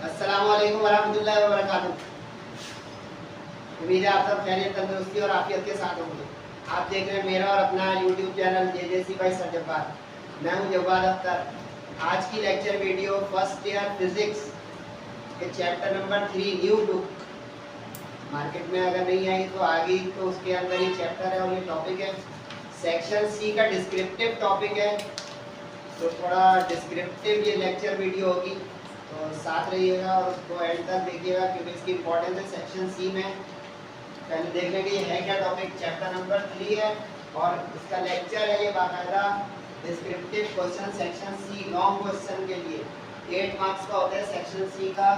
अस्सलाम वालेकुम वरहमतुल्लाहि वबरकातुहू। उम्मीद है आप सब खैरियत तंदुरुस्ती और आफियत के साथ होंगे। आप देख रहे हैं मेरा और अपना YouTube channel JJC by sir Jabbar. मैं हूं जब्बार अख्तर। आज की lecture video first year physics के chapter number 3 new book market में अगर नहीं आई तो आ गई, तो उसके अंदर ही चैप्टर है और ये टॉपिक है सेक्शन सी का डिस्क्रिप्टिव टॉपिक है। तो थोड़ा डिस्क्रिप्टिव ये लेक्चर वीडियो होगी, तो साथ रहिएगा और उसको एंड तक देखिएगा क्योंकि इसकी इंपॉर्टेंस है सेक्शन सी में। पहले देख लेंगे ये है क्या टॉपिक। चैप्टर नंबर 3 है और इसका लेक्चर है ये बाकायदा descriptive question section C long question के लिए 8 मार्क्स का होता है सेक्शन सी का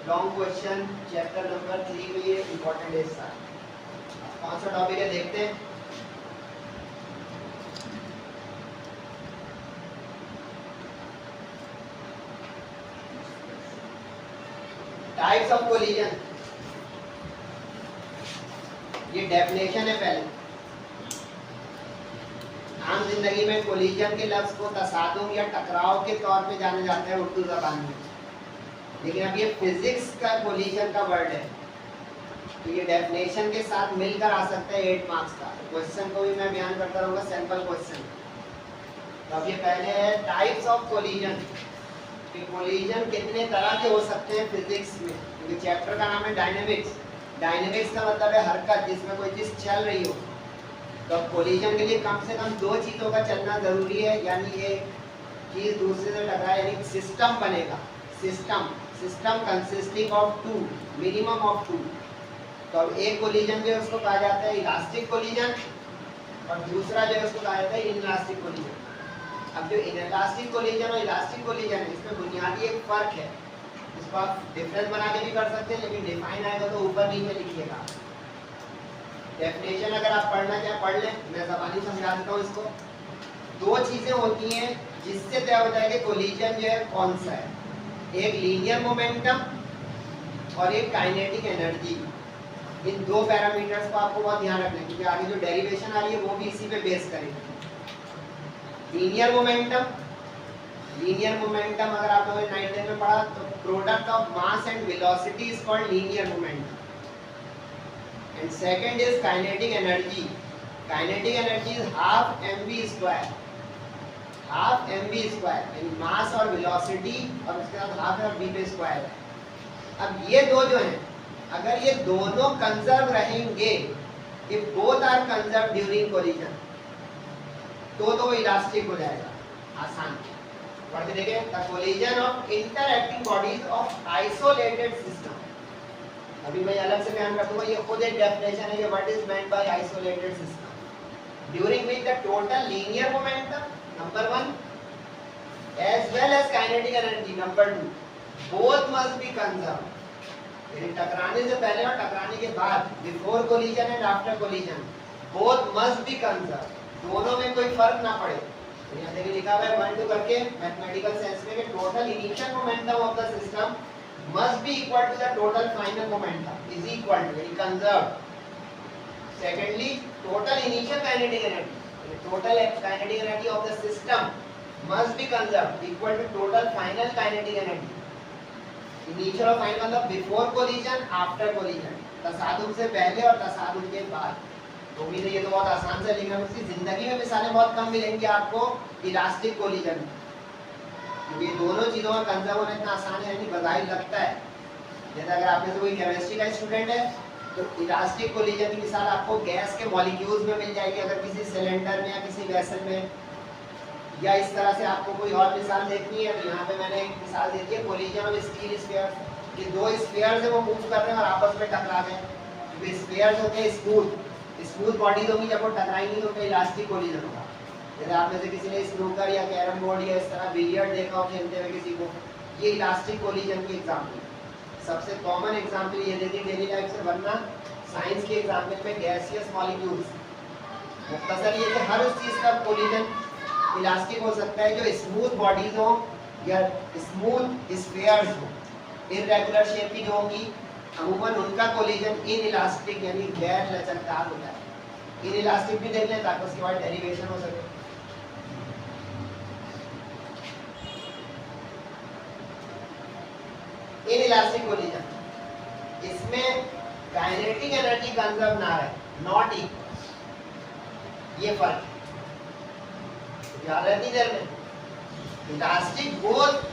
लॉन्ग क्वेश्चन। चैप्टर नंबर 3 में ये इंपॉर्टेंट है। इसका कौन सा टॉपिक है देखते हैं। टाइप्स ऑफ कोलिजन, ये डेफिनेशन है। पहले आम जिंदगी में कोलिजन के लफ्ज को तसादुम या टकराव के तौर पे जाना जाता है उर्दू ज़बान में, लेकिन अब ये फिजिक्स का कोलिजन का वर्ड है तो ये डेफिनेशन के साथ मिलकर आ सकता है 8 मार्क्स का। क्वेश्चन को भी मैं बयान करता रहूँगा, सैंपल क्वेश्चन। तो अब ये पहले है टाइप्स ऑफ कोलिजन कि कोलिजन कितने तरह के हो सकते हैं फिजिक्स में, क्योंकि चैप्टर का नाम है डायनेमिक्स। डायनेमिक्स का मतलब है हरकत, जिसमें कोई चीज़ चल रही हो। तो कोलिजन के लिए कम से कम 2 चीज़ों का चलना ज़रूरी है, यानी ये चीज़ दूसरे से टकराए, यानी सिस्टम बनेगा। System consisting of 2, minimum of 2। तो अब एक कोलिजन जो है उसको कहा जाता है इलास्टिक कोलिजन और दूसरा जो है उसको कहा जाता है इनइलास्टिक कोलिजन। अब जो इनइलास्टिक कोलिजन और इलास्टिक कोलिजन है इसमें बुनियादी एक फ़र्क है। इसको आप डिफरेंस बना के भी कर सकते हैं, लेकिन डिफाइन आएगा तो ऊपर नीचे लिखिएगा। डेफिनेशन अगर आप पढ़ना चाहें पढ़ लें, मैं ज़बानी समझा देता हूँ इसको। 2 चीज़ें होती हैं जिससे तय होता है कि कोलिजन जो है कौन सा है। एक लीनियर मोमेंटम और एक काइनेटिक एनर्जी। इन 2 पैरामीटर्स को आपको बहुत ध्यान रखना है, क्योंकि आगे जो डेरिवेशन आ रही है वो भी इसी पे बेस करेगी। लीनियर मोमेंटम अगर आप लोगों ने 9th 10th में पढ़ा तो product of mass and velocity is called linear momentum. And second is kinetic energy. Kinetic energy is half mv square, यानी मास और वेलोसिटी और उसके साथ हाफ है v पे स्क्वायर है। अब ये दो जो हैं, अगर ये दोनों कंजर्व रहेंगे, if both are conserve during collision, तो इलास्टिक हो जाएगा। आसान पढ़ के देखें। The collision of interacting bodies of isolated system. अभी मैं अलग से बयान कर दूंगा, ये खुद एक डेफिनेशन है कि what is meant by isolated system, during which the total linear momentum number 1 as well as kinetic energy number 2 both must be conserve. यानी टकराने से पहले और टकराने के बाद, before collision and after collision, both must be conserve. दोनों में कोई फर्क ना पड़े। यहाँ देखिए लिखा हुआ है 1 2 करके मैथमेटिकल सेंस में कि total initial momentum of the system must be equal to the total final momentum is equal to, यानी conserve. Secondly total initial kinetic energy, total kinetic energy of the system must be conserve equal to total final kinetic energy. Initial और final मतलब before collision after collision, तसादुम से पहले और तसादुम के बाद। तो उम्मीद है ये तो बहुत आसान से लिखना है। उसकी जिंदगी में मिसालें बहुत कम मिलेंगी आपको इलास्टिक कोलिजन, क्योंकि ये दोनों चीज़ों का कंजर्व होना इतना आसान है, नहीं बज़ाहिर लगता है। जैसे अगर आप में से कोई केमिस्ट्री का स्टूडेंट है तो इलास्टिक कोलिजन की मिसाल आपको गैस के मॉलिक्यूल्स में मिल जाएगी, अगर किसी सिलेंडर में या किसी वेसल में, या इस तरह से आपको कोई और मिसाल देखनी है तो यहाँ पे मैंने एक मिसाल दे दी है कोलिजन ऑफ स्टील स्फीयर। कि 2 स्फीयर्स है वो मूव कर रहे हैं और आपस में टकरा गए, क्योंकि स्फीयर्स होते हैं स्मूथ बॉडीज होंगी, जब वो टकराएंगी तो उनका इलास्टिक कोलिजन होगा। जैसे आप में से किसी ने स्नूकर या कैरम बोर्ड या इस तरह बिलियर्ड देखा हो खेलते हुए किसी को, ये इलास्टिक कोलिजन की एग्जांपल है। सबसे कॉमन एग्जांपल ये देती है डेली लाइफ से, वरना साइंस के एग्जांपल में गैसियस मॉलिक्यूल्स। मुख्तसर ये कि हर उस चीज़ का कोलिजन इलास्टिक हो सकता है जो स्मूथ बॉडीज हो या स्मूथ स्फीयर्स हो। इररेगुलर शेप की जो होंगी अमूमन उनका कोलिजन इनइलास्टिक यानी गैर लचकदार होता है। इनइलास्टिक भी देख लें ताकि उसके बाद डेरिवेशन हो सके। इनइलास्टिक कोलिजन, इसमें काइनेटिक एनर्जी कंजर्व ना है, नॉट इक्वल, ये फर्क याद रहती देर में। Elastic both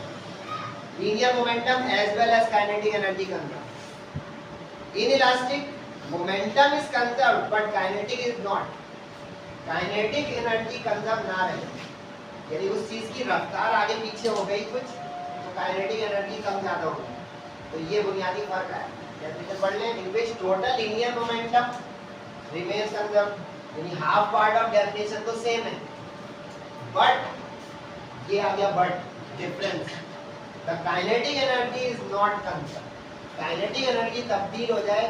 linear momentum as well as kinetic energy conserved. Inelastic momentum is conserved but kinetic is not. Kinetic energy conserved ना रहे, यदि उस चीज की रफ्तार आगे पीछे हो गई कुछ तो काइनेटिक एनर्जी कम ज्यादा होगी। तो ये बुनियादी फर्क है। डेफिनेशन पढ़ लें, in which total linear momentum remains conserved, यानी हाफ पार्ट ऑफ डेफिनेशन तो सेम है, बट ये आ गया but difference, the kinetic energy is not conserved. Kinetic energy तब्दील हो जाए,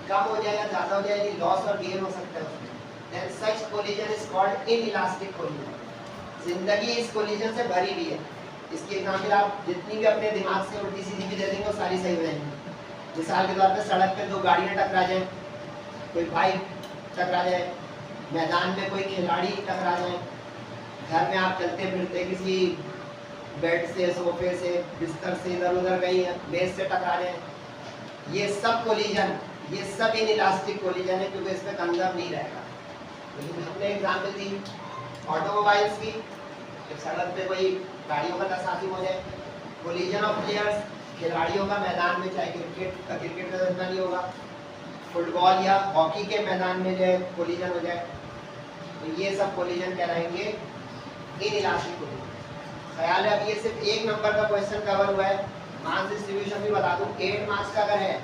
कम हो जाए या ज्यादा हो जाए, यदि लॉस और गेन हो सकता है उसमें, then such collision is called inelastic collision. जिंदगी इस collision से भरी हुई है। इसकी एग्जाम्पल आप जितनी भी अपने दिमाग से उल्टी सीधी भी दे देंगे वो सारी सही हो जाएंगी। मिसाल के तौर पे सड़क पे दो गाड़ियां टकरा जाए, कोई बाइक टकरा जाए, मैदान में कोई खिलाड़ी टकरा जाए, घर में आप चलते फिरते किसी बेड से, सोफे से, बिस्तर से इधर उधर कहीं मेज से टकरा जाए, ये सब कोलिजन, ये सब इनइलास्टिक कोलिजन है क्योंकि इसमें कंजर्व नहीं रहेगा। लेकिन हमने एग्जाम्पल दी ऑटोमोबाइल्स की, सड़क पे कोई गाड़ियों का तसादुम हो जाए, कोलिजन ऑफ प्लेयर्स, खिलाड़ियों का मैदान में, चाहे क्रिकेट का इतना नहीं होगा, फुटबॉल या हॉकी के मैदान में जो है कोलिजन हो जाए, तो ये सब कोलिजन कहलाएंगे इनइलास्टिक कोलिजन। ख्याल है, अब ये सिर्फ एक नंबर का क्वेश्चन कवर हुआ है। मास डिस्ट्रीब्यूशन भी बता दूं, 8 मार्क्स का अगर है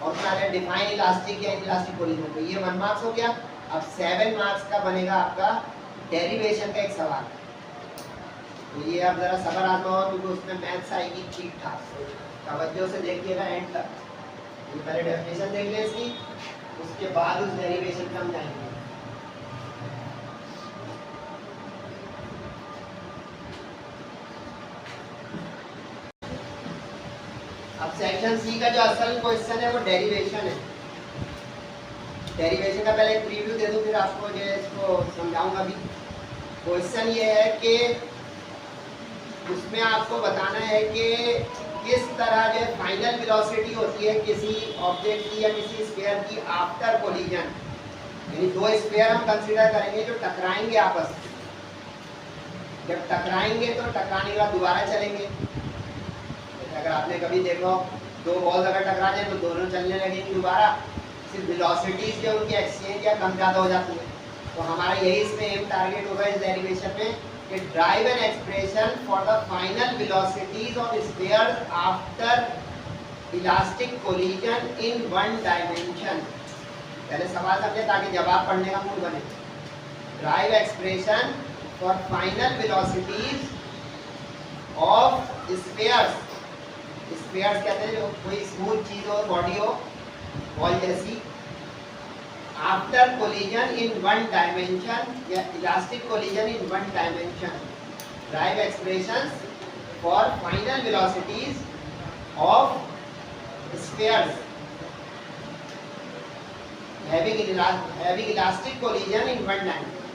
और उसमें अगर डिफाइन इलास्टिक या इनइलास्टिक कोलिजन, तो ये 1 मार्क्स हो गया। अब 7 मार्क्स का बनेगा आपका डेरिवेशन का एक सवाल, तो ये आप जरा सब्र आजमाओ क्योंकि उसमें मैथ्स आएगी ठीक ठाक, तवज्जो से देखिएगा एंड तक। ये पहले डेफिनेशन देख लें इसकी, उसके बाद उस डेरिवेशन पे हम जाएंगे। अब सेक्शन सी का जो असल क्वेश्चन है वो डेरिवेशन है। डेरिवेशन का पहले एक प्रीव्यू दे दूं, फिर आपको जो है इसको समझाऊंगा भी। क्वेश्चन ये है कि उसमें आपको बताना है कि किस तरह जो फाइनल वेलोसिटी होती है किसी ऑब्जेक्ट की या किसी स्फीयर की आफ्टर कोलिजन, यानी दो स्फीयर हम कंसीडर करेंगे जो टकराएंगे आपस में। जब टकराएंगे तो टकराने के बाद दोबारा चलेंगे। अगर आपने कभी देखो दो बॉल अगर टकरा जाए तो दोनों चलने लगेंगे दोबारा, सिर्फ वेलोसिटीज जो उनकी एक्सचेंज या कम ज़्यादा हो जाती है। तो हमारा यही इसमें एम टारगेट होगा इस डेरिवेशन में कि drive an expression for the final velocities of spheres after elastic collision in one dimension. पहले सवाल समझे ताकि जवाब पढ़ने का मूड बने। Drive expression for final velocities of spheres, spheres कहते हैं जो कोई स्मूथ चीज हो, बॉडी हो, बॉल जैसी, after collision in one dimension या elastic collision in one dimension. Drive expressions for final velocities of spheres having elastic collision in one dimension,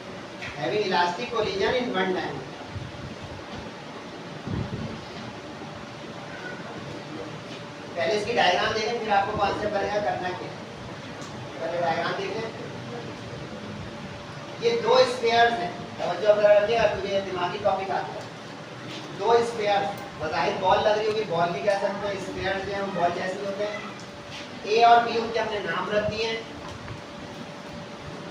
having elastic collision in one dimension। पहले इसकी diagram देखें फिर आपको concept बनेगा करना क्या। पहले डायग्राम देखें, ये दो स्फीयर्स हैं, तवज्जो रखिएगा तुझे दिमागी टॉपिक आता है। दो स्फीयर्स, बज़ाहिर बॉल लग रही होगी, बॉल भी कह सकते हैं, स्फीयर्स जो हैं बॉल जैसे होते हैं। ए और बी उनके हमने नाम रख दिए हैं।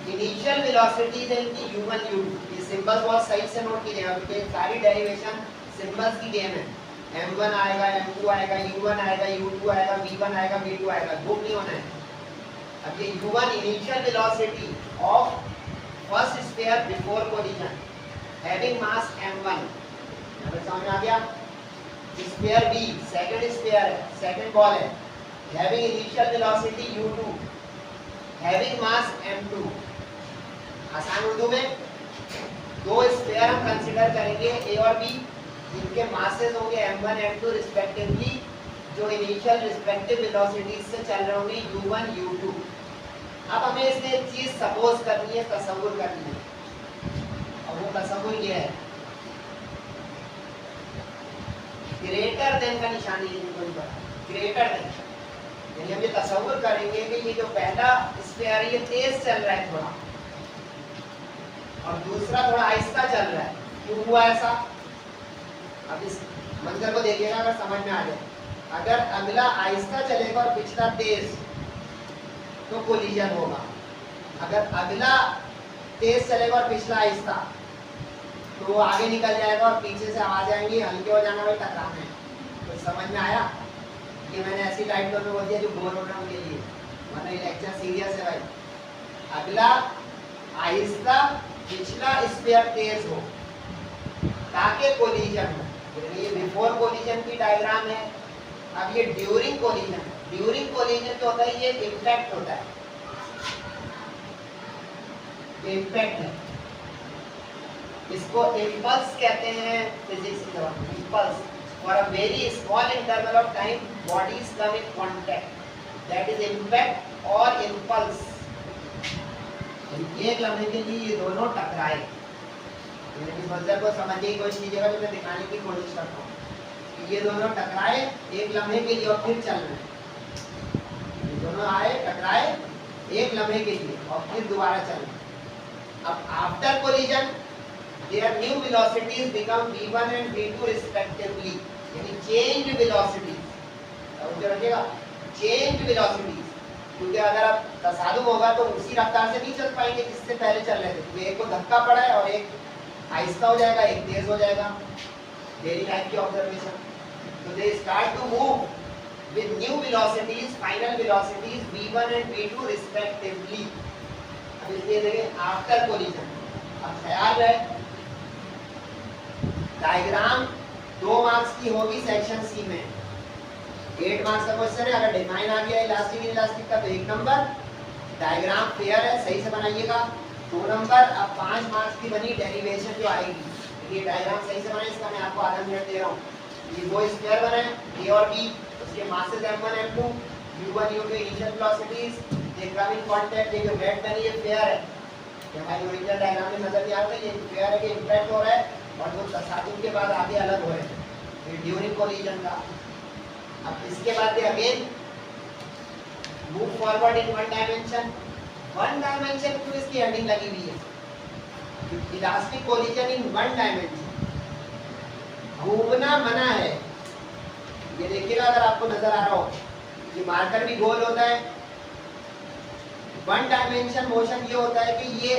इनिशियल वेलोसिटीज है इनकी u1 u2, ये सिंबल्स बहुत सही से नोट कीजिएगा क्योंकि सारी डेरिवेशन सिंबल्स की गेम है। m1 आएगा, m2 आएगा, u1 आएगा, u2 आएगा, v1 आएगा, v2 आएगा, ग्रुप नहीं होना है। अब ये u1 initial velocity of first sphere before collision having mass m1, समझ आ गया। स्फीयर b सेकंड स्फीयर है, सेकंड बॉल है, having initial velocity u2 having mass m2। आसान उर्दू में दो स्फीयर हम कंसीडर करेंगे a और b, जिनके मासेस होंगे m1 m2 रिस्पेक्टिवली, जो इनिशियल रिस्पेक्टिव वेलोसिटीज से चल रहे होंगे u1 u2। अब हमें इसमें एक चीज सपोज करनी है, तसव्वुर करनी है, और वो तसव्वुर ये है, ग्रेटर देन का निशानी है, ग्रेटर देन, यानी हम ये तसव्वुर करेंगे कि ये जो पहला स्फीयर है ये तेज चल रहा है थोड़ा और दूसरा थोड़ा आहिस्ता चल रहा है। क्यों हुआ ऐसा? अब इस मंजर को देखिएगा अगर समझ में आ जाए। अगर अगला आहिस्ता चलेगा और पिछला तेज तो कोलिजन होगा, अगर अगला तेज चलेगा और पिछला आहिस्ता तो वो आगे निकल जाएगा और पीछे से आवाज आएंगी, हल्के हो जाना, भाई टकराना है। तो समझ में आया कि मैंने ऐसी टाइप में बोल दिया जो बोल हो रहा है उनके लिए, वरना ये लेक्चर सीरियस है भाई। अगला आहिस्ता, पिछला स्फीयर तेज हो ताकि कोलिजन हो। ये बिफोर कोलिजन की डायग्राम है। अब ये ड्यूरिंग कोलिजन, ड्यूरिंग कोलिजन जो होता है ये इम्पैक्ट होता है, इम्पैक्ट है, इसको इम्पल्स कहते हैं फिजिक्स की तरह। Impulse for a very small interval of time bodies come in contact, that is impact और इम्पल्स। एक लम्हे के लिए ये दोनों टकराए, इस मंजर को समझने की कोशिश कीजिएगा जो मैं दिखाने की कोशिश करता हूँ कि ये दोनों टकराए एक लम्हे के लिए और फिर चल रहे हैं। ये दोनों आए टकराए एक लम्हे के लिए और फिर दोबारा चल रहे हैं। अब after collision their new velocities become v1 and v2 respectively, यानी changed velocities। अब जो रखिएगा changed velocities, क्योंकि अगर अब तसादुम होगा तो उसी रफ्तार से नहीं चल पाएंगे जिससे पहले चल रहे थे, क्योंकि एक को धक्का पड़ा है और एक आहिस्ता हो जाएगा, एक तेज हो जाएगा। डेली लाइफ की ऑब्जर्वेशन। तो they start to move with new velocities, final velocities v1 and v2 respectively। अब इसलिए देखें आफ्टर कोलिजन। अब ख्याल रहे डायग्राम 2 मार्क्स की होगी सेक्शन सी में, 8 मार्क्स का क्वेश्चन है। अगर डिफाइन आ गया इलास्टिक इलास्टिक का तो 1 नंबर, डायग्राम फेयर है, सही से बनाइएगा 2 नंबर। अब 5 मार्क्स की बनी डेरिवेशन जो आएगी, ये डायग्राम सही से बनाए, इसका मैं आपको आधा मिनट दे रहा हूँ। ये दो स्फीयर बने ए और बी, उसके masses m1 m2, u1 u2 initial velocities, they come in contact. ये जो रेड बनी ये फेयर है, ये हमारी ओरिजिनल डायग्राम में नजर नहीं आ रहा है, ये फेयर है कि इंपैक्ट हो रहा है और जो तसादुम के बाद आगे अलग हो रहे हैं, ये ड्यूरिंग कोलिजन का। अब इसके बाद they again move forward in one dimension. One dimension क्यों इसकी हेडिंग लगी हुई है? Elastic collision in one dimension, घूमना मना है। ये देखिएगा अगर आपको नजर आ रहा हो, ये मार्कर भी गोल होता है। वन डायमेंशन मोशन ये होता है कि ये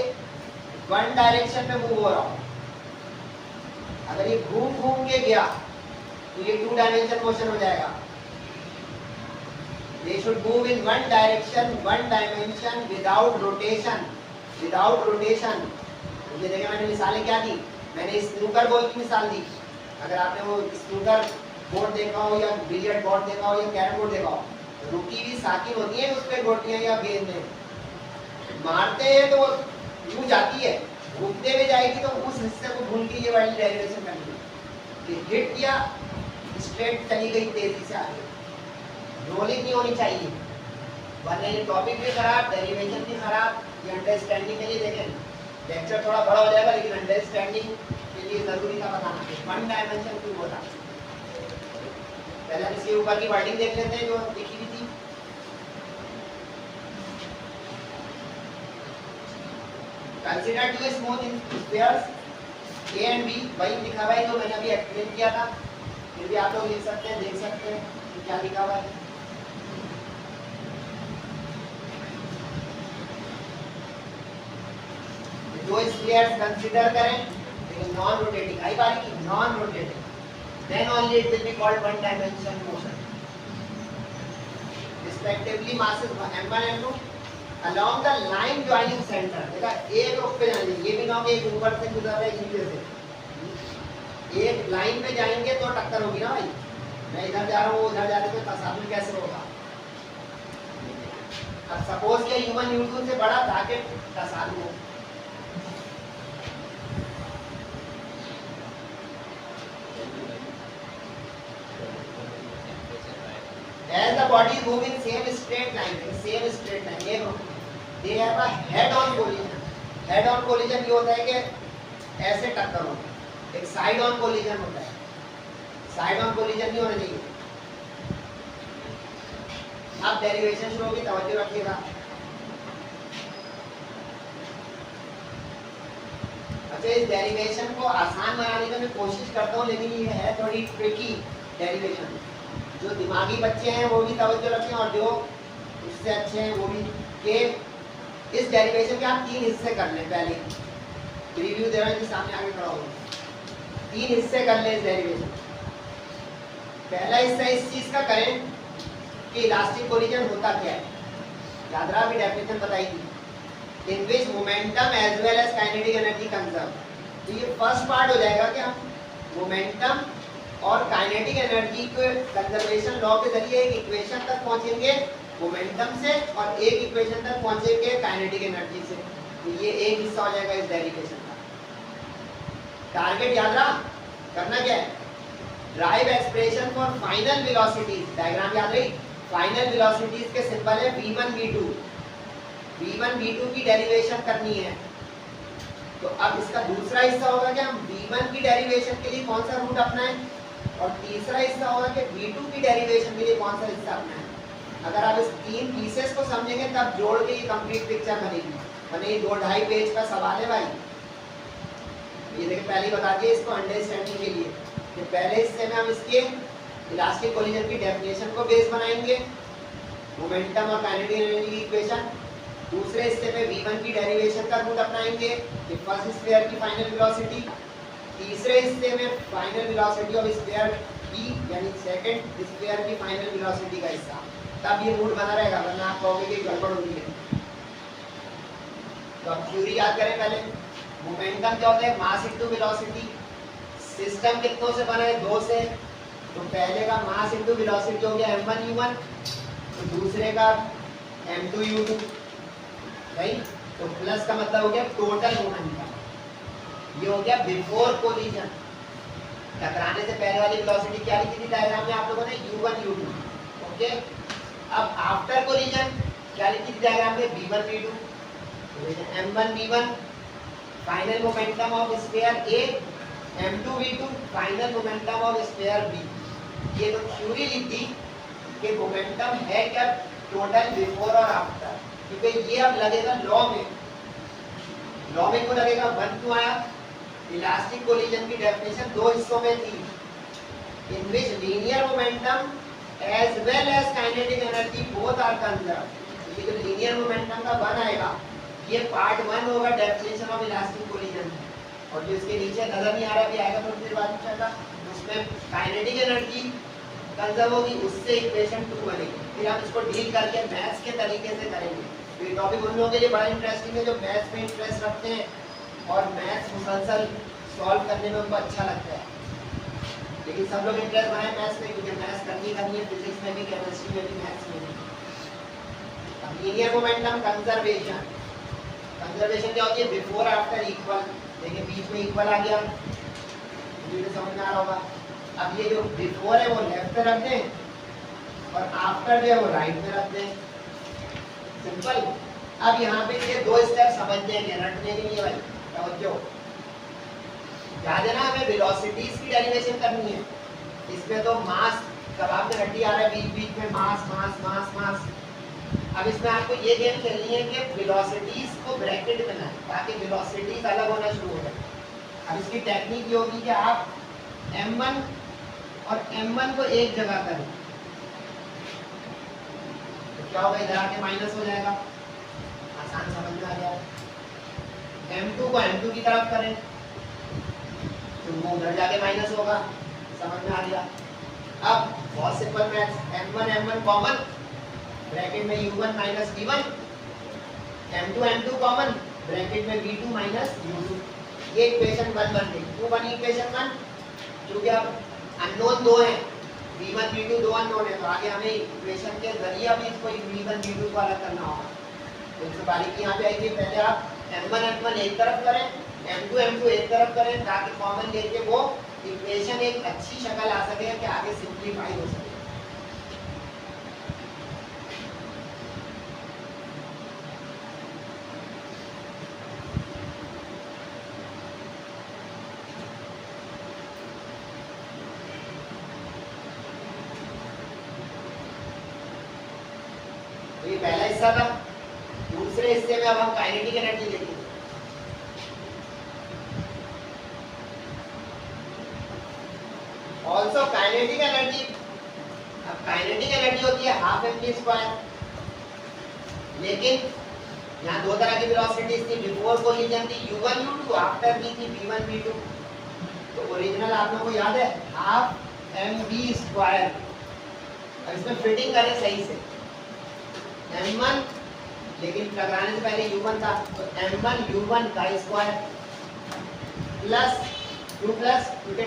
वन डायरेक्शन में मूव हो रहा हो। अगर ये घूम घूम के गया तो ये 2 डायमेंशन मोशन हो जाएगा। They should move in one direction, one dimension without rotation, without rotation। ये देखिए मैंने मिसालें क्या दी, मैंने स्नूकर बॉल की मिसाल दी। अगर आपने वो स्नूकर बोर्ड देखा हो या बिलियर्ड बोर्ड देखा हो या कैरम बोर्ड देखा हो, तो रुकी हुई साकिन होती है उस पे गोटियां या गेंद में मारते हैं तो वो यूं जाती है, घूमते हुए जाएगी तो उस हिस्से को भूल के ये वाली डेरिवेशन करनी है। हिट किया स्ट्रेट चली गई तेजी से आगे, रोलिंग नहीं होनी चाहिए, वरना ये टॉपिक भी खराब, डेरिवेशन भी खराब। ये अंडरस्टैंडिंग के लिए देखें लेक्चर थोड़ा बड़ा हो जाएगा, लेकिन अंडरस्टैंडिंग के लिए जरूरी था बताना कि वन डायमेंशन क्यों होता। पहले इसके ऊपर की वर्डिंग देख लेते हैं जो लिखी हुई थी। Consider two smooth spheres A and B, वही लिखा हुआ है जो मैंने अभी एक्सप्लेन किया था, फिर भी आप लोग लिख सकते हैं, देख सकते हैं कि क्या लिखा हुआ है। दो स्फीयर्स कंसीडर करें, लेकिन नॉन रोटेटिंग, आई बारी की non rotating, then only it will be called one dimension motion। respectively masses m1 m2 along the line joining center। देखा एक रुख पे जाएंगे, ये भी ना कि एक ऊपर से गुजर रहा है नीचे से, एक लाइन पे जाएंगे तो टक्कर होगी ना भाई। मैं इधर जा रहा हूँ उधर जा रहे तो तसादुम कैसे होगा? अब सपोज कि u1 u2 से बड़ा था कि तसादुम हो, as the bodies move in same straight line, ये they have a head on collision। head on collision ये होता है कि ऐसे टक्कर होता है, एक साइड ऑन कोलिजन होता है। साइड ऑन कोलिजन नहीं होना चाहिए, अब डेरिवेशन शुरू होगी, तवज्जो रखिएगा। अच्छा, इस डेरिवेशन को आसान बनाने की मैं कोशिश करता हूँ, लेकिन ये है थोड़ी ट्रिकी डेरिवेशन। जो दिमागी बच्चे हैं वो भी तवज्जो रखें, और जो उससे अच्छे हैं वो भी, कि इस डेरिवेशन के आप 3 हिस्से कर लें। पहले रिव्यू दे रहे हैं, सामने आगे खड़ा होगा, 3 हिस्से कर लें इस डेरिवेशन। पहला हिस्सा इस चीज का करें कि इलास्टिक कोलिजन होता क्या है। याद रहा, अभी डेफिनेशन बताई थी, in which momentum as well as kinetic energy conserve. तो ये फर्स्ट पार्ट हो जाएगा कि हम मोमेंटम और काइनेटिक एनर्जी के कंजर्वेशन लॉ के जरिए एक इक्वेशन तक पहुंचेंगे मोमेंटम से, और एक इक्वेशन तक पहुंचेंगे काइनेटिक एनर्जी से। तो ये एक हिस्सा हो जाएगा इस डेरिवेशन का। टारगेट याद रहा, करना क्या है, drive expression for final velocities. Diagram याद रही, फाइनल वेलोसिटीज के सिंबल है v1 v2। v1 v2 की डेरिवेशन करनी है। तो अब इसका दूसरा हिस्सा होगा कि हम v1 की डेरिवेशन के लिए कौन सा रूट अपनाएं, और तीसरा हिस्सा होगा कि v2 की डेरिवेशन के लिए कौन सा हिस्सा अपनाएं। अगर आप इस 3 पीसेस को समझेंगे तब जोड़ के ये कंप्लीट पिक्चर बनेगी, वरना ये 2-2.5 पेज का सवाल है भाई। ये देखिए, पहले बता दिए इसको अंडरस्टैंडिंग के लिए कि पहले हिस्से में हम इसके इलास्टिक कोलिजन की डेफिनेशन को बेस बनाएंगे, मोमेंटम और काइनेटिक एनर्जी की इक्वेशन। दूसरे हिस्से में v1 की डेरिवेशन का रूट अपनाएंगे, कि फर्स्ट स्फीयर की फाइनल वेलोसिटी। तीसरे हिस्से में final velocity of sphere b, यानी सेकंड स्फीयर की फाइनल वेलोसिटी का हिस्सा। तब ये रूट बना रहेगा, वरना आप कहोगे कि गड़बड़ हो रही है। तो अब थ्योरी याद करें पहले। मोमेंटम क्या होता है, मास इनटू वेलोसिटी। सिस्टम कितनों से बना है, 2 से। तो पहले का मास इनटू वेलोसिटी हो गया m1 u1, तो दूसरे का m2 u2, राइट। तो प्लस का मतलब हो गया टोटल मोमेंटम। ये हो गया बिफोर कोलिजन, टकराने से पहले वाली वेलोसिटी क्या लिखी थी डायग्राम में आप लोगों ने, u1 u2। ओके, अब आफ्टर कोलिजन क्या लिखी थी डायग्राम में, v1 v2, m1 v1 final momentum of sphere a, m2 v2 final momentum of sphere b। ये तो थ्योरी लिख दी कि मोमेंटम है क्या, टोटल बिफोर और आफ्टर, क्योंकि ये अब लगेगा लॉ में। लॉ में क्यों लगेगा, 1 क्यों आया, इलास्टिक कोलिजन की डेफिनेशन 2 हिस्सों में थी, in which linear momentum as well as kinetic energy both are conserved. ये जो लीनियर मोमेंटम का 1 आएगा, ये पार्ट 1 होगा डेफिनेशन ऑफ इलास्टिक कोलिजन, और जो इसके नीचे नजर नहीं आ रहा भी आएगा थोड़ी देर बाद चलेगा, उसमें काइनेटिक एनर्जी कंजर्व होगी, उससे इक्वेशन 2 बनेगी। फिर हम इसको डील करके मैथ्स के तरीके से करेंगे। तो ये टॉपिक उन लोगों के लिए बड़ा इंटरेस्टिंग है जो मैथ्स में इंटरेस्ट रखते हैं और मैथ्स मुसलसल सॉल्व करने में उनको अच्छा लगता है। लेकिन सब लोग इंटरेस्ट बनाए मैथ्स में, क्योंकि मैथ्स करनी है, फिजिक्स में भी, केमिस्ट्री में भी, मैथ्स में भी। अब लीनियर मोमेंटम कंजर्वेशन, कंजर्वेशन क्या होती है, बिफोर आफ्टर इक्वल। देखिए बीच में इक्वल आ गया, मुझे समझ में आ रहा होगा। अब ये जो बिफोर है वो लेफ्ट पे रख दें, और आफ्टर जो है वो राइट में रख दें, सिंपल। अब यहाँ पे ये 2 स्टेप समझने हैं, रटने के लिए भाई समझो। याद है ना, हमें वेलोसिटीज की डेरिवेशन करनी है। इसमें तो मास कबाब में हड्डी आ रहा है, बीच बीच में मास मास मास मास। अब इसमें आपको ये गेम खेलनी है कि वेलोसिटीज को ब्रैकेट में लाएं, ताकि वेलोसिटीज अलग होना शुरू हो जाए। अब इसकी टेक्निक ये होगी कि आप m1 और m1 को एक जगह करें, तो क्या होगा, इधर आके माइनस हो जाएगा, आसान समझ में आ गया। m2 को m2 की तरफ करें, तो वो उधर जाके माइनस होगा, समझ में आ गया। अब बहुत simple maths, m1 common, bracket में u1 minus v1, m2 common, bracket में v2 माइनस u2। ये इक्वेशन 1 बन गई। क्यों बनी इक्वेशन 1? क्योंकि अब अननोन 2 हैं, v1 v2 2 अननोन है, तो आगे हमें इक्वेशन के जरिए अभी इसको v1 v2 को अलग करना होगा। तो इससे बारीकी यहाँ पे आएगी। पहले आप m1 एक तरफ करें, m2 एक तरफ करें, ताकि कॉमन लेके वो इक्वेशन एक अच्छी शक्ल आ सके कि आगे सिंप्लीफाई हो सके। तो ये पहला हिस्सा था। दूसरे हिस्से में अब हम काइनेटिक एनर्जी देखेंगे। ऑल्सो काइनेटिक एनर्जी, अब काइनेटिक एनर्जी होती है हाफ mv², लेकिन यहाँ दो तरह की वेलोसिटीज थी, बिफोर कोलिजन थी u1 u2, आफ्टर भी थी v1 v2। तो ओरिजिनल आप लोगों को याद है हाफ mv²। अब इसमें फिटिंग करें सही से, m1, लेकिन टकराने से पहले u1 था, तो m1 u1 का स्क्वायर प्लस क्योंकि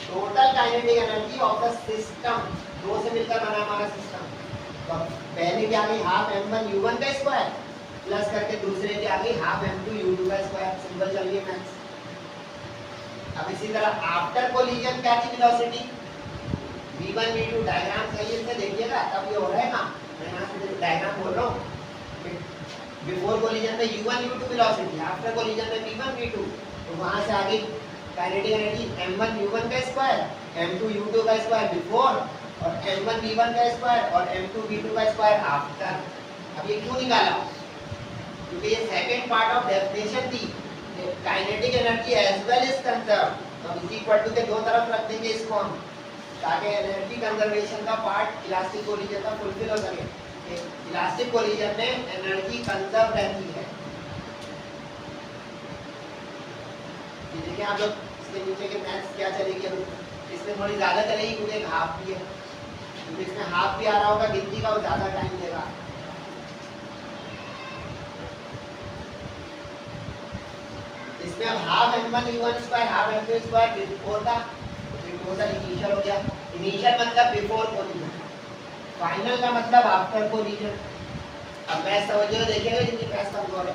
total kinetic energy of the system, दो से मिलकर बना हमारा सिस्टम। तो पहले क्या आ गई हाफ m1 u1 का स्क्वायर प्लस करके दूसरे की आ गई हाफ m2 u2 का स्क्वायर। सिंपल चल गई मैथ्स। अब इसी तरह आफ्टर कोलिजन क्या थी वेलोसिटी, v1 v2, डायग्राम सही से देखिएगा तब ये हो रहा है ना, मैं यहाँ से डायग्राम बोल रहा हूँ। बिफोर कोलिजन में u1 u2 velocity, after collision में v1 v2, तो वहां से आ गई काइनेटिक एनर्जी m1 u1 का स्क्वायर, m2 u2 का स्क्वायर बिफोर, और m1 v1 का स्क्वायर और m2 v2 का स्क्वायर आफ्टर। अब ये क्यों निकाला, क्योंकि ये सेकंड पार्ट ऑफ डेफिनेशन थी, kinetic energy as well is conserve. तो इज इक्वल टू के दो तरफ रख देंगे इसको हम, ताकि एनर्जी कंजर्वेशन का पार्ट इलास्टिक कोलिजन का फुलफिल हो सके। इलास्टिक कोलिजन में एनर्जी कंजर्व रहती है। ये देखिए आप लोग, इसके नीचे के मैथ्स क्या चलेगी, इसमें थोड़ी ज्यादा चलेगी क्योंकि हाफ भी है, क्योंकि इसमें हाफ भी आ रहा होगा गिनती का, वो ज्यादा टाइम लेगा। इसमें अब half m1 u1² half m2² before था, इनिशियल हो गया। इनिशियल मतलब बिफोर कोलिजन, फाइनल का मतलब आफ्टर कोलिजन। अब मैं समझिए देखिएगा जितनी मैथ्स कमजोर है,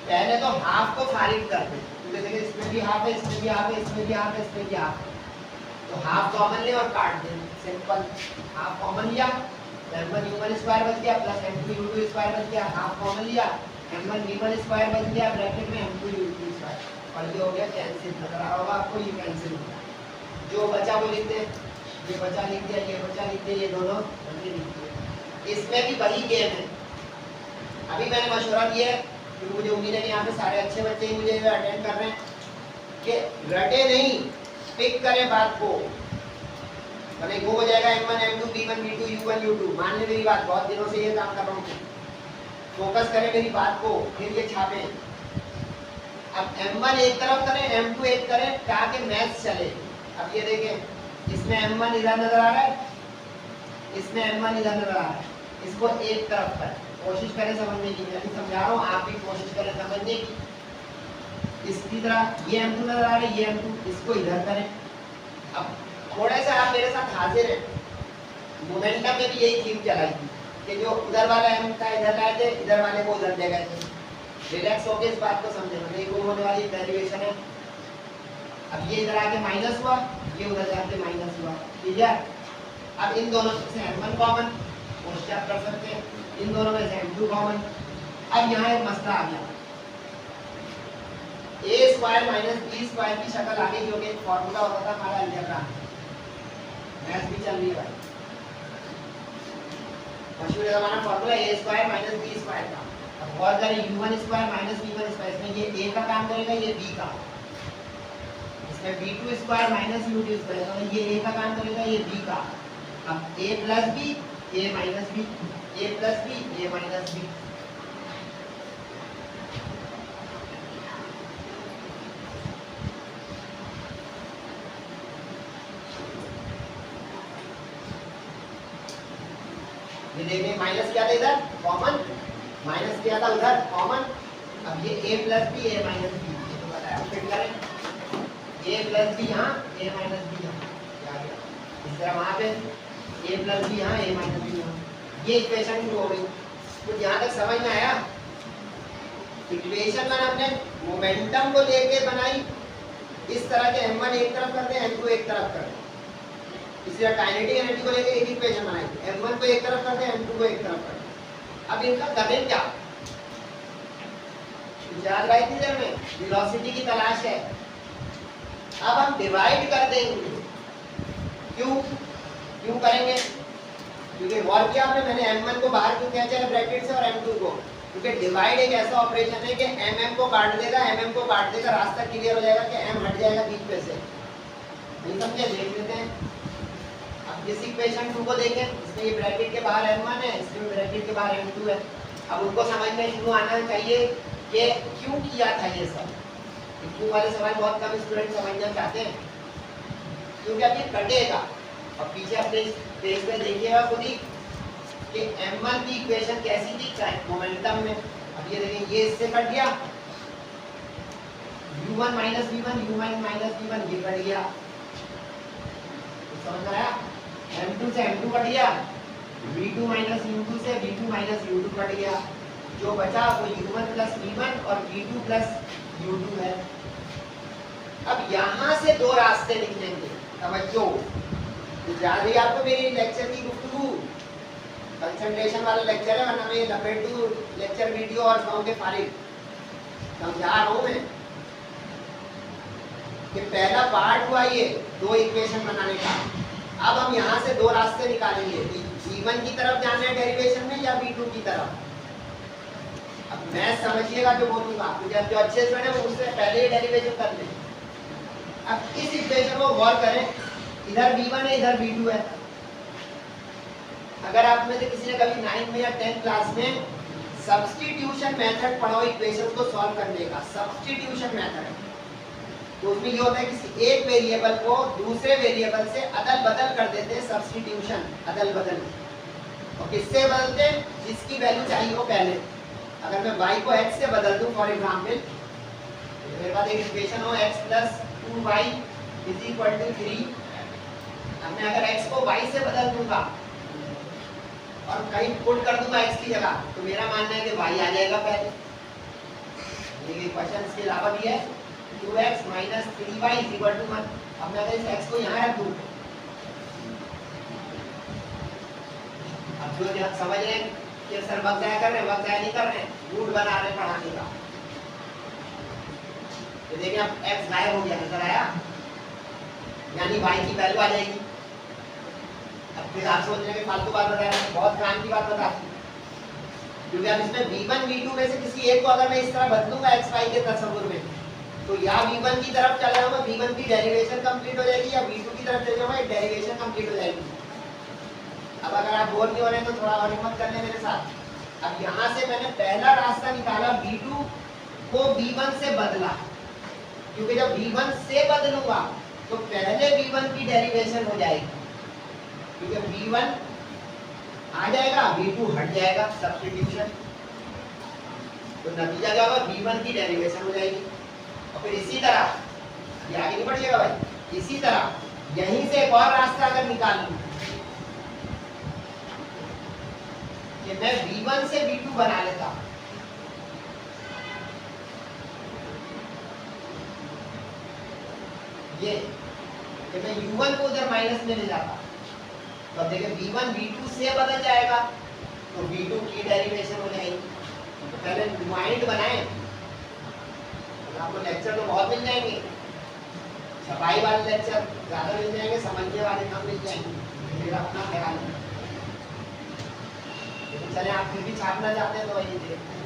पहले तो हाफ को खारिज कर दे, क्योंकि देखिए इसमें भी हाफ है, इसमें भी हाफ है, इसमें भी हाफ है, इसमें भी हाफ है, तो हाफ कॉमन ले और काट दे। सिंपल, हाफ कॉमन लिया तो m1 u1² बच गया प्लस m2 u2² बच गया, हाफ कॉमन लिया m1 v1² बच गया ब्रैकेट में m2 u2², और ये हो गया कैंसिल। लग रहा होगा आपको ये कैंसिल हो गया, जो बचा वो लिख दे, ये बचा लिख दिया, ये बचा लिख दिया, ये दोनों बचे लिख दिए। इसमें भी वही गेम है। अभी मैंने मशवरा दिया है क्योंकि मुझे उम्मीद है कि यहाँ पे सारे अच्छे बच्चे ही मुझे अटेंड कर रहे हैं, कि रटे नहीं, पिक करें बात को। भले वो हो जाएगा m1 m2 v1 v2 u1 u2, मान ले मेरी बात, बहुत दिनों से ये काम कर रहा हूँ, फोकस करें मेरी बात को, फिर ये छापे। अब m1 एक तरफ करें, m2 एक करें, ताकि मैथ्स चले। अब ये देखें, इसमें m1 इधर नजर आ रहा है, इसमें m1 इधर नजर आ रहा है, इसको एक तरफ करें, कोशिश करें समझने की। मैं भी समझा रहा हूँ, आप भी कोशिश करें समझने की। इसकी तरह ये m2 नजर आ रहा है, ये m2, इसको इधर करें। अब थोड़े से आप मेरे साथ हाजिर हैं, मोमेंटम में भी यही थीम चलाई थी कि जो उधर वाला m था इधर लाए थे, इधर वाले को उधर ले गए थे। रिलैक्स होकर इस बात को समझें, नहीं वो होने वाली डेरिवेशन है। अब ये इधर आके माइनस हुआ, ये उधर जाके माइनस हुआ, ठीक है। अब इन दोनों से m1 कॉमन, कोशिश कर सकते हैं, इन दोनों में से m2 कॉमन। अब यहाँ एक मसला आ गया, a² माइनस b² की शक्ल आ गई, जो कि एक फॉर्मूला होता था हमारा अलजेब्रा, मैथ्स भी चल रही है भाई, मशहूर हमारा फॉर्मूला a² माइनस b² का। अब और करें u1² माइनस v1², इसमें ये a का काम करेगा, ये b का, इसमें v2² माइनस u2², ये a का काम करेगा, ये b का। अब a plus b, a minus b, a plus b, a minus b। ये देखिए माइनस क्या था इधर कॉमन, माइनस क्या था उधर कॉमन। अब ये a plus b, a minus b, ये तो बताया, फिट करें, a प्लस b यहाँ, a माइनस b यहाँ, क्या गया इस तरह वहाँ पे a प्लस b यहाँ, a माइनस b यहाँ। ये इक्वेशन हो गई। तो यहाँ तक समझ में आया? इक्वेशन मैंने अपने मोमेंटम को लेके बनाई, इस तरह के m1 एक तरफ करते हैं, m2 एक तरफ करते हैं, इसलिए काइनेटिक एनर्जी को लेके एक इक्वेशन बनाई, m1 को एक तरफ करते हैं, m2 को एक तरफ करते हैं। अब इनका करें क्या, याद रही थी जब में वेलोसिटी की तलाश है। अब हम डिवाइड कर देंगे, क्यों करेंगे, क्योंकि गौर किया आपने, मैंने m1 को बाहर क्यों खींचा है ब्रैकेट से और m2 को, क्योंकि डिवाइड एक ऐसा ऑपरेशन है कि mm को काट देगा, रास्ता क्लियर हो जाएगा कि m हट जाएगा बीच में से। नहीं समझे? देख लेते हैं। अब इस इक्वेशन 2 को देखें, इसमें ये ब्रैकेट के बाहर m1 है, इसमें ब्रैकेट के बाहर m2 है। अब उनको समझ में शुरू आना चाहिए कि क्यों किया था ये सब। क्यों वाले सवाल बहुत कम स्टूडेंट समझना चाहते हैं, क्योंकि अब ये कटेगा। और पीछे अपने पेज पे देखिएगा खुद ही कि m1 की इक्वेशन कैसी थी मोमेंटम में। अब ये देखिए, ये इससे कट गया, u1 minus v1, u1 minus v1 ये कट गया, समझ आया? m2 से m2 कट गया, v2 माइनस u2 से v2 माइनस u2 कट गया, जो बचा वो u1 प्लस v1 और v2 प्लस u2 है। अब यहाँ से दो रास्ते निकलेंगे, तवज्जो। तो जा रही है आपको मेरी लेक्चर की गुफ्तगू, कंसंट्रेशन वाला लेक्चर है, वरना मैं लपेट दूं लेक्चर वीडियो और कहूँगे फारिग। समझा रहा हूँ मैं कि पहला पार्ट हुआ ये दो इक्वेशन बनाने का। अब हम यहाँ से दो रास्ते निकालेंगे, v1 की तरफ जाना है डेरिवेशन में या v2 की तरफ। अब मैं समझिएगा जो बोलूंगा, क्योंकि जो अच्छे से वो उससे पहले ही डेरिवेशन कर लें। अब इस इक्वेशन को गौर करें, इधर v1 है, इधर v2 है। अगर आप में से किसी ने कभी 9th में या 10th क्लास में सब्स्टिट्यूशन मेथड पढ़ा हो इक्वेशन को सॉल्व करने का, सब्स्टिट्यूशन मेथड, तो उसमें ये होता है किसी एक वेरिएबल को दूसरे वेरिएबल से अदल बदल कर देते हैं, सब्स्टिट्यूशन, अदल बदल। और किससे बदलते हैं? जिसकी वैल्यू चाहिए हो पहले। अगर मैं y को x से बदल दूं फॉर एग्जांपल, मेरे पास एक इक्वेशन हो x plus 2y is equal to 3। अब मैं अगर x को y से बदल दूंगा और कहीं पुट कर दूंगा x की जगह, तो मेरा मानना है कि y आ जाएगा पहले। ये क्वेश्चन के अलावा भी है 2x minus 3y is equal to 1। अब मैं अगर इस x को यहाँ रख दूं, अब जो समझ रहे हैं कि सर वक्त जाया कर रहे हैं, वक्त जाया नहीं कर रहे हैं, रूट बना रहे हैं पढ़ाने का। तो देखिए अब x गायब हो गया, नजर आया, यानी y की वैल्यू आ जाएगी। अब फिर आप सोच रहे हैं कि फालतू बात बता रहे हैं, बहुत काम की बात बता दी, क्योंकि अब इसमें v1 v2 में से किसी एक को अगर मैं इस तरह बदलूंगा x y के तस्वीर में, तो या v1 की तरफ चला जाऊंगा, v1 की डेरिवेशन कंप्लीट हो जाएगी, या v2 की तरफ चले जाऊंगा, डेरिवेशन कंप्लीट हो जाएगी। अब अगर आप बोर नहीं हो रहे हैं तो थोड़ा और हिम्मत कर लें मेरे साथ। अब यहाँ से मैंने पहला रास्ता निकाला, v2 को v1 से बदला, क्योंकि जब v1 से बदलूंगा तो पहले v1 की डेरिवेशन हो जाएगी, क्योंकि v1 आ जाएगा, v2 हट जाएगा, सब्स्टिट्यूशन। तो नतीजा क्या होगा? v1 की डेरिवेशन हो जाएगी। और फिर इसी तरह ये आगे नहीं बढ़िएगा भाई, इसी तरह यहीं से एक और रास्ता अगर निकाल लूं कि मैं v1 से v2 बना लेता, ये कि मैं u1 को उधर माइनस में ले जाता, तो अब देखिए v1 v2 से बदल जाएगा, तो v2 की डेरिवेशन हो जाएगी। तो पहले माइंड बनाएं, आपको लेक्चर तो बहुत मिल जाएंगे, छपाई वाले लेक्चर ज्यादा मिल जाएंगे, समझने वाले कम मिल जाएंगे, मेरा अपना ख्याल है। लेकिन चले आप फिर भी छापना चाहते हैं तो वही देखते हैं।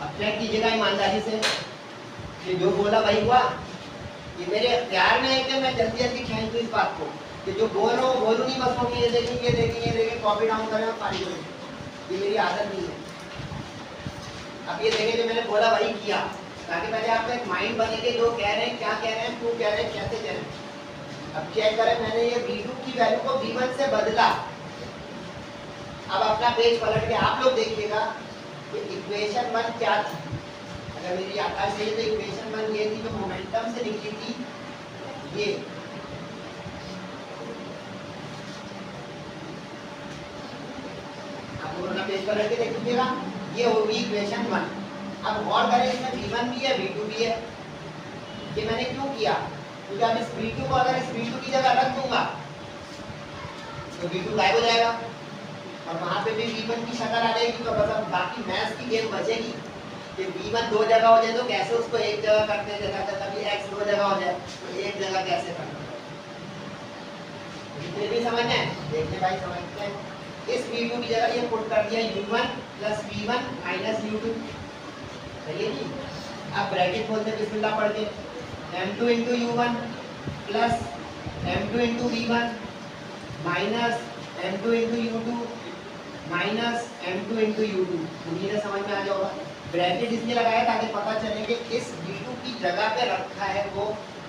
अब चेक कीजिएगा ईमानदारी से कि जो बोला वही हुआ। ये मेरे प्यार में है कि मैं जल्दी जल्दी खींच दूं इस बात को, कि जो बोलो बोलूं नहीं बस होगी, ये देखें ये देखें ये देखें, कॉपी डाउन करें और फाड़ी करें, ये मेरी आदत नहीं है। अब ये देखें जो मैंने बोला वही किया, ताकि पहले आपका एक माइंड बने कि जो कह रहे हैं, क्या कह रहे हैं, क्यों कह रहे हैं, कैसे कह रहे हैं। अब चेक करें, मैंने ये v2 की वैल्यू को v1 से बदला। अब अपना पेज पलट के आप लोग देखिएगा कि इक्वेशन 1 क्या थी। अगर मेरी याद सही तो इक्वेशन 1 ये थी जो मोमेंटम से निकली थी, ये आपको अपना पेज पर रख के देख लीजिएगा, ये होगी इक्वेशन 1। अब गौर करें, इसमें v1 भी है v2 भी है। ये मैंने क्यों किया? क्योंकि अब इस v2 को अगर इस v2 की जगह रख दूंगा तो v2 गायब हो जाएगा, और वहाँ पे भी v1 की शक्ल आ जाएगी। तो बस अब बाकी मैथ्स की गेम बचेगी कि v1 दो जगह हो जाए तो कैसे उसको एक जगह करते हैं, कभी x दो जगह हो जाए तो एक जगह कैसे करना है, फिर भी समझना है। देखिए भाई समझते हैं, इस v2 की जगह ये पुट कर दिया u1 plus v1 minus u2, सही है जी। अब ब्रैकेट खोलते बिस्मिल्लाह पढ़ के, m2 into u1 plus m2 into v1 minus m2 into u2 minus m2 into u2। उम्मीद है समझ में आ जाएगा। ब्रैकेट इसलिए लगाया ताकि पता चले कि इस v2 की जगह पे रखा है वो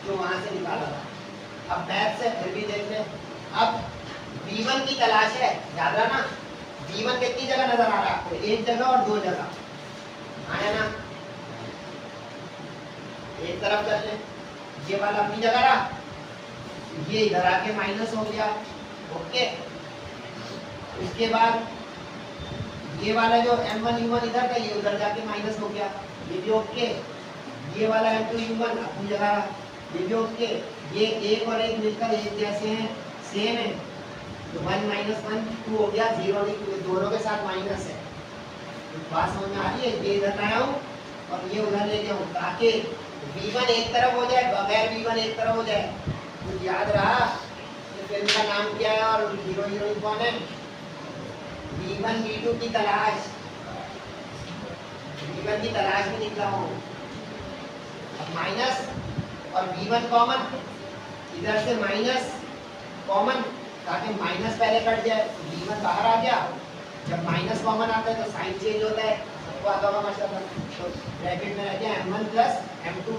जो वहां से निकाला था। अब मैथ से फिर भी देख लें। अब v1 की तलाश है, याद रखना v1 कितनी जगह नजर आ रहा है आपको, एक जगह और दो जगह आया ना। एक तरफ कर ले, ये वाला अपनी जगह रहा, ये इधर आके माइनस हो गया, ओके। उसके बाद ये वाला जो m1 u1 इधर का ये उधर जाके माइनस हो गया, ये भी ओके। ये वाला m2 u1 अपनी जगह, ये भी ओके। ये एक और एक मिलकर एक जैसे हैं, सेम है, तो 1 माइनस 1 2 हो गया, 0 नहीं, क्योंकि दोनों के साथ माइनस है। तो बात समझ में आ रही है। ये इधर लाया हूँ और ये उधर ले गया हूँ ताकि v1 एक तरफ हो जाए, बगैर v1 एक तरफ हो जाए। तो याद रहा फिल्म का नाम क्या है और हीरो हीरोइन कौन है। v1 v2 की तलाश, v1 की तलाश में निकला हूँ। अब माइनस और v1 कॉमन, इधर से माइनस कॉमन ताकि माइनस पहले कट जाए, v1 बाहर आ गया। जब माइनस कॉमन आता है तो साइन चेंज होता है, सबको आता होगा मतलब। तो ब्रैकेट में रह गया m1 प्लस m2।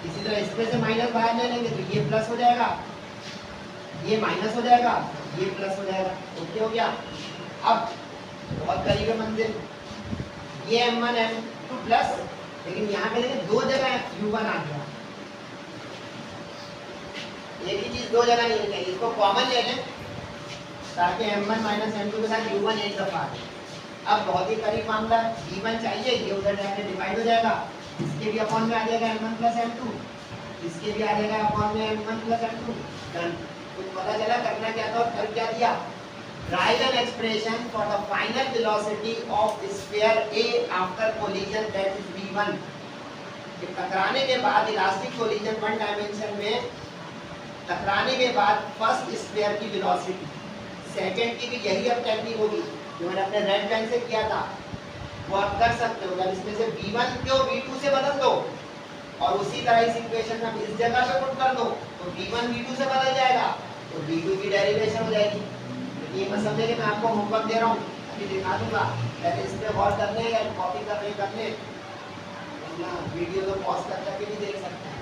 इसी तरह इसमें से माइनस बाहर ले लेंगे तो ये प्लस हो जाएगा, ये माइनस हो जाएगा, ये प्लस हो जाएगा, ओके हो गया। अब बहुत करीब है मंजिल, ये m1 m2 प्लस, लेकिन यहाँ पे देखिए दो जगह u1 आ गया। एक ही चीज दो जगह नहीं चाहिए, इसको कॉमन ले लें ताकि m1 माइनस m2 के साथ u1 एक दफा आ जाए। अब बहुत ही करीब मामला, v1 चाहिए, ये उधर जाके डिवाइड हो जाएगा, इसके भी अपॉन में आ जाएगा m1 प्लस m2, इसके भी आ जाएगा अपॉन में m1 प्लस m2। डन। कुछ पता चला करना क्या था और कर क्या दिया। Write an expression for the final velocity of sphere A after collision, that is v1। टकराने के बाद इलास्टिक कोलिजन वन डायमेंशन में टकराने के बाद फर्स्ट स्फीयर की वेलोसिटी, सेकंड की भी यही अब टेक्निक होगी जो मैंने अपने रेड पेन से किया था, वो आप कर सकते हो। अगर इसमें से v1 को v2 से बदल दो और उसी तरह इस इक्वेशन में इस जगह पे पुट कर दो तो v1 v2 से बदल जाएगा, तो v2 की डेरिवेशन हो जाएगी। ये मत समझे कि मैं आपको होमवर्क दे रहा हूँ, अभी दिखा दूंगा, पहले इस पे गौर करने या कॉपी करने वरना वीडियो को पॉज करके भी देख सकते हैं।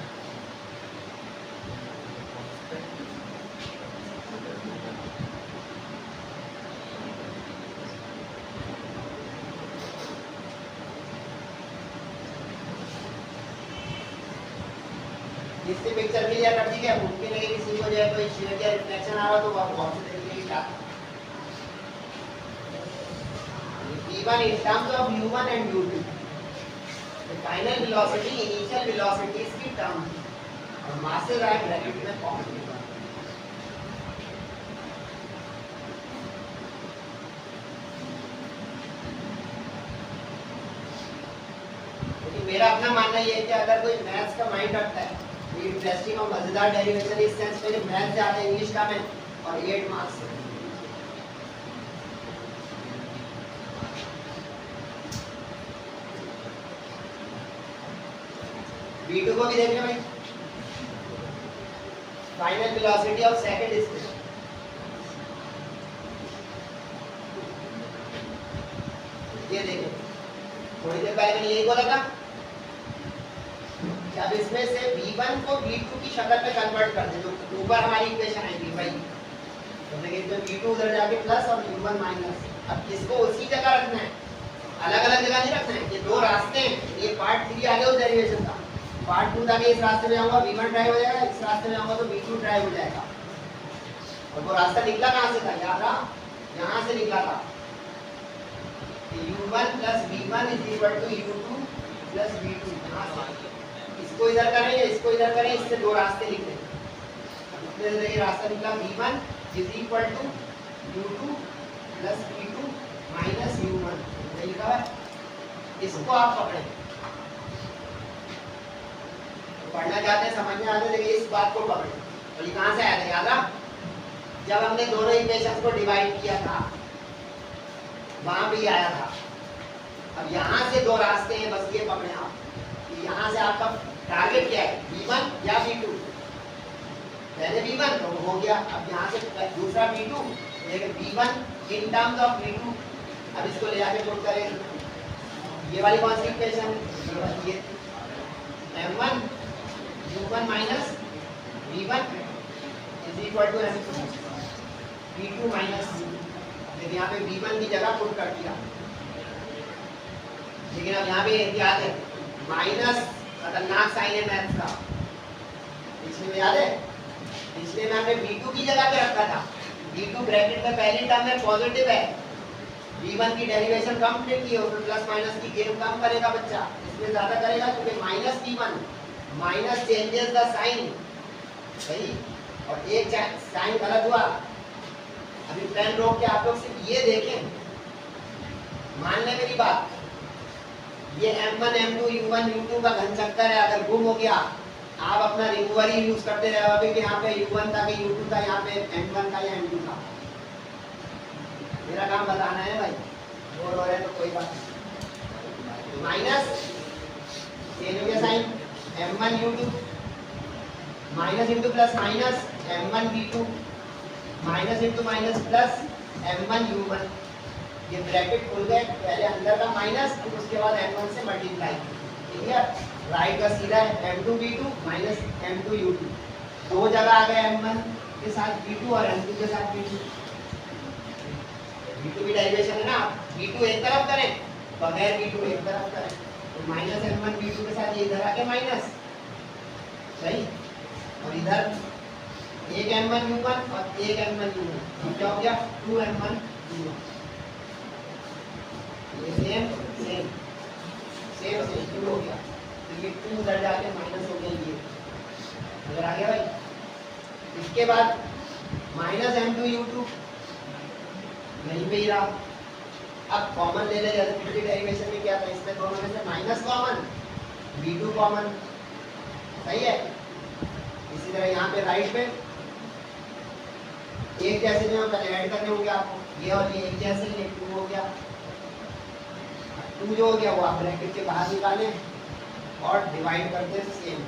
इससे पिक्चर क्लियर कर दी क्या, मुमकिन है कि किसी को जो है कोई शेयर या रिफ्लेक्शन आ रहा तो वो बहुत से तरीके की v1 in terms of u1 and u2, the final velocity initial velocities की टर्म और masses आए ब्रैकेट में कॉमन। मेरा अपना मानना ये है कि अगर कोई मैथ्स का माइंड रखता है तो इंटरेस्टिंग और मजेदार डेरिवेशन इस सेंस में मैथ्स ज्यादा इंग्लिश का में और 8 मार्क्स से। v2 को भी देख ले भाई, final velocity of second sphere. ये देखो थोड़ी देर पहले मैंने यही बोला था, जब इसमें से v1 को v2 की शक्ल में कन्वर्ट कर दे तो ऊपर हमारी इक्वेशन आएगी भाई, तो देखिए v2 उधर जाके प्लस और u1 माइनस। अब इसको उसी जगह रखना है, अलग अलग जगह नहीं रखना है। ये दो रास्ते हैं, ये पार्ट 3 आ गया उस डेरिवेशन का, पार्ट 2 ताकि इस रास्ते में आऊंगा v1 ड्राइव हो जाएगा, इस रास्ते में आऊंगा तो v2 ड्राइव हो जाएगा। और वो रास्ता निकला कहाँ से था, याद रहा, यहाँ से निकला था u1 plus v1 is equal to u2 plus v2। यहाँ से इसको इधर करें या इसको इधर करें, इससे दो रास्ते निकले। इसमें से ये रास्ता निकला v1 is equal to u2 plus P2 minus U1 लिखा है। इसको आप पकड़े, पढ़ना चाहते हैं समझ में आते हैं, देखिए इस बात को पकड़े। और ये कहाँ से आया था याद रहा, जब हमने दोनों इक्वेशंस को डिवाइड किया था वहां भी आया था। अब यहाँ से दो रास्ते हैं, बस ये पकड़े आप, यहाँ से आपका टारगेट क्या है, V1 या V2। पहले V1 तो हो गया, अब यहाँ से दूसरा V2, V1 in terms of V2। अब इसको ले जाके पुट करें, ये वाली कौन सी इक्वेशन, ये M1 U1 minus V1 is equal to M2 V2 minus U। लेकिन यहाँ पे V1 की जगह पुट कर दिया, लेकिन अब यहाँ पे याद है माइनस खतरनाक साइन है मैथ्स का। पिछले में याद है, पिछले में हमने V2 की जगह पे रखा था, V2 ब्रैकेट में पहली टर्म में पॉजिटिव है, V1 की डेरिवेशन कंप्लीट की, उसमें प्लस माइनस की गेम कम करेगा बच्चा, इसमें ज्यादा करेगा क्योंकि minus V1 minus changes the sign, सही, और एक साइन गलत हुआ। अभी पेन रोक के आप लोग सिर्फ ये देखें, मान ले मेरी बात, ये M1 M2 U1 U2 का घन चक्कर है, अगर गुम हो गया आप अपना रिमूवर ही यूज करते रहे, अभी कि यहाँ पे U1 था कि U2 था, यहाँ पे M1 था या M2 था। मेरा काम बताना है भाई, बोर हो रहे हैं तो कोई बात नहीं। माइनस चेंज हो गया sign, M1 U2 minus into plus minus M1 V2 minus into minus plus M1 U1। ये ब्रैकेट खुल गए, पहले अंदर का माइनस, फिर उसके बाद M1 से मल्टीप्लाई, ठीक है। राइट का सीधा है M2 V2 minus M2 U2, दो जगह आ गए M1 के साथ V2 और M2 के साथ V2। V2 की डेरिवेशन है ना, V2 एक तरफ करें, बगैर V2 एक तरफ करें, तो माइनस M1 V2 के साथ ये इधर आके माइनस, सही, और इधर एक M1 U1 और एक M1 U1, तो क्या हो गया 2 M1 U1। ये सेम सेम सेम सेम 2 हो गया, तो ये 2 उधर जाके माइनस हो गया, ये इधर आ गया भाई। इसके बाद माइनस M2 U2 यहीं पे ही रहा। अब कॉमन ले ले, जैसे पिछली डेरिवेशन में क्या था, इसमें दोनों में से माइनस कॉमन, V2 कॉमन, सही है। इसी तरह यहाँ पे राइट पे एक जैसे जो ऐड करने होंगे आपको, ये और ये एक जैसे, ये 2 हो गया, 2 जो हो गया वो आप ब्रैकेट के बाहर निकालें और डिवाइड कर दें सेम।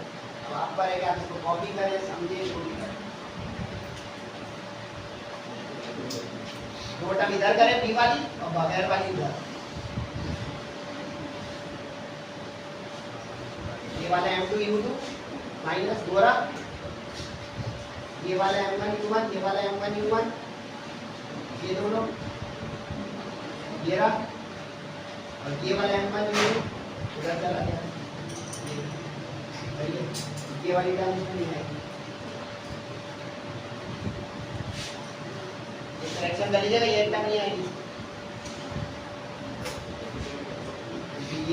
अब आप पर है कि आप इसको कॉपी करें, समझे, छोटी करें, दो टर्म इधर करें बी वाली और बगैर वाली इधर। ये वाला M2 U2 माइनस दोहरा, ये वाला M1 U1, ये वाला M1 U1, ये दोनों, ये रहा, और ये वाला M1 U2 उधर चला गया, ये वाली टर्म इसमें नहीं आएगी। करेक्शन कर लीजिएगा, ये टर्म नहीं आएगी।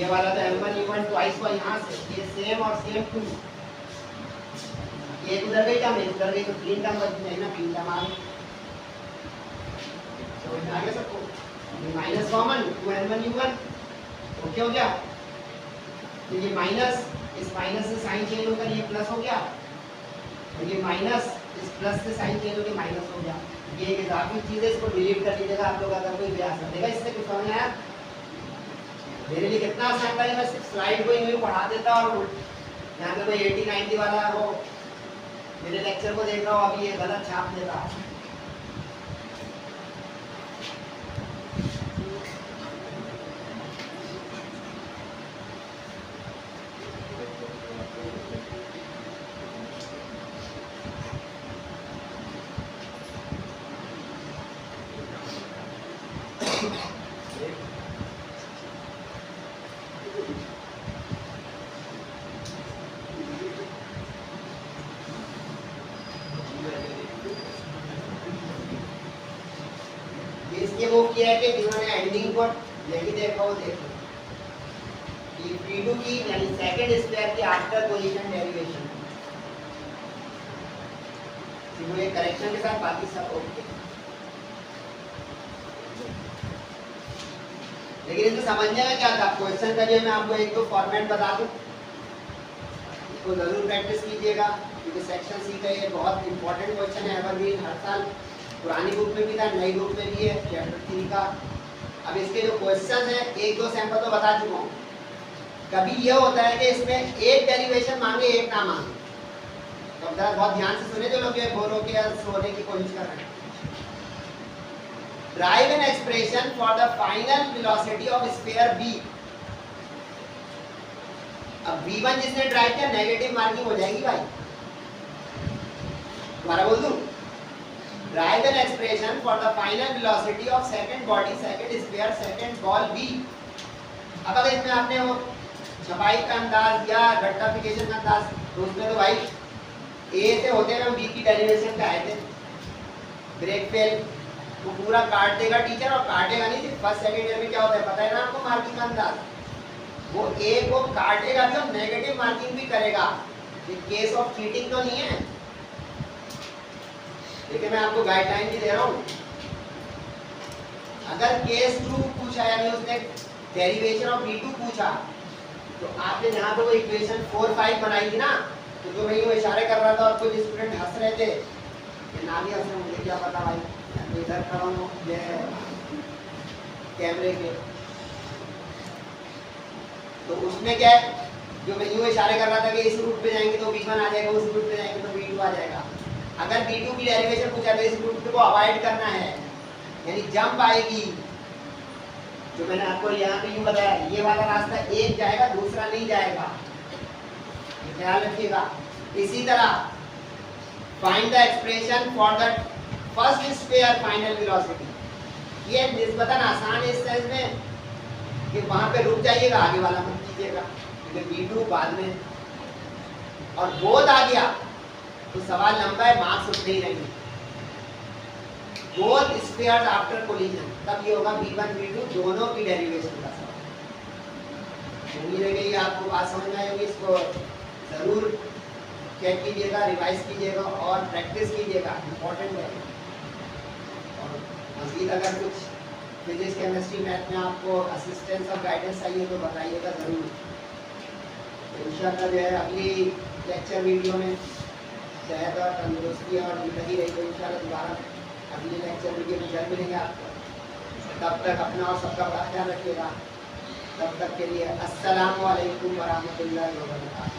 ये वाला तो M1 U1 ट्वाइस हुआ यहाँ से, ये सेम और सेम 2, एक उधर गई टर्म, एक उधर गई, तो 3 टर्म बच गई ना, 3 टर्म आ गई। समझ में आ गया सबको? ये minus common 2 M1 U1 okay हो गया, तो ये माइनस, इस माइनस से साइन चेंज होकर ये प्लस हो गया, और ये माइनस इस प्लस से साइन चेंज होकर माइनस हो गया। ये एक इजाफी चीज है, इसको डिलीट कर लीजिएगा आप लोग अगर कोई प्रयास कर देगा। इससे कुछ समझ आया? मेरे लिए कितना आसान था, मैं सिर्फ स्लाइड को ही पढ़ा देता, और यहाँ पे कोई 80-90 वाला हो मेरे लेक्चर को देख रहा हो, अभी ये गलत छाप देता। इसके वो किया है कि जिन्होंने एंडिंग को नहीं देखा वो देखो, ये P2 की यानी सेकंड स्क्वायर की आफ्टर पोजीशन डेरिवेशन, वो ये करेक्शन के साथ बाकी सब ओके। लेकिन इसको समझने में क्या था, क्वेश्चन का जो मैं आपको एक दो फॉर्मेट बता दूं, इसको जरूर प्रैक्टिस कीजिएगा क्योंकि सेक्शन सी का ये बहुत इंपॉर्टेंट क्वेश्चन है, एवरग्रीन, हर साल पुरानी बुक में भी था, नई बुक में भी है, चैप्टर 3 का। अब इसके जो क्वेश्चन है एक दो सैंपल तो बता चुका हूँ। कभी ये होता है कि इसमें एक डेरिवेशन मांगे एक ना मांगे, तो जरा बहुत ध्यान से सुने जो लोग बोर होकर सोने की कोशिश कर रहे हैं। Drive an expression for the final velocity of sphere B. अब V1 जिसने ड्राइव किया नेगेटिव मार्किंग हो जाएगी भाई, दोबारा बोल दूं, Drive an expression for the final velocity of second body, second sphere, second ball B. अब अगर इसमें आपने वो छपाई का अंदाज या रेक्टिफिकेशन का अंदाज, तो उसमें तो भाई ए से होते हुए हम बी की डेरिवेशन पे आए थे, ब्रेक फेल वो पूरा काट देगा टीचर, और काटेगा नहीं, सिर्फ फर्स्ट सेकंड ईयर में क्या होता है पता है ना आपको, मार्किंग का अंदाज, वो ए को काटेगा भी और नेगेटिव मार्किंग भी करेगा। ये केस ऑफ चीटिंग तो नहीं है, देखिए मैं आपको गाइडलाइन भी दे रहा हूँ। अगर केस 2 पूछा यानी उसने डेरिवेशन ऑफ B2 पूछा, तो आपने जहाँ पे वो इक्वेशन 4, 5 बनाई थी ना, तो जो भाई वो इशारे कर रहा था और कुछ स्टूडेंट हंस रहे थे, कि ना भी हंस रहे, मुझे क्या पता भाई, मैं इधर खड़ा हूँ कैमरे के, तो उसमें क्या है, जो मैं यूँ इशारे कर रहा था कि इस रूट पे जाएंगे तो B1 आ जाएगा, उस रूट पे जाएंगे तो B2 आ जाएगा। अगर B2 की डेरिवेशन पूछा तो इस रूट को अवॉइड करना है, यानी जंप आएगी, जो मैंने आपको यहाँ पे यूँ बताया, ये वाला रास्ता एक जाएगा दूसरा नहीं जाएगा, ख्याल रखिएगा। इसी तरह find the expression for the first sphere final velocity, ये निस्बतन आसान है इस सेंस में कि वहां पे रुक जाइएगा, आगे वाला मत कीजिएगा, क्योंकि B2 बाद में, और बोथ आ गया तो सवाल लंबा है, मार्क्स उतने ही रहेंगे। बोथ स्फीयर्स आफ्टर कोलिजन, तब ये होगा B1 B2 दोनों की डेरिवेशन का सवाल। उम्मीद है कि आपको बात समझ में आई होगी, इसको जरूर चेक कीजिएगा, रिवाइज कीजिएगा और प्रैक्टिस कीजिएगा, इम्पोर्टेंट है। और मज़ीद अगर कुछ फिजिक्स केमिस्ट्री मैथ में आपको असिस्टेंस और गाइडेंस चाहिए तो बताइएगा ज़रूर। तो इंशाअल्लाह जो है अगली लेक्चर वीडियो में सेहत और तंदुरुस्ती और ज़िंदगी रही, तो इंशाअल्लाह दोबारा अगले लेक्चर वीडियो में जल्द मिलेंगे आपको। तब तक अपना और सबका बड़ा ख्याल रखिएगा। तब तक के लिए अस्सलामु अलैकुम व रहमतुल्लाहि व बरकातहू।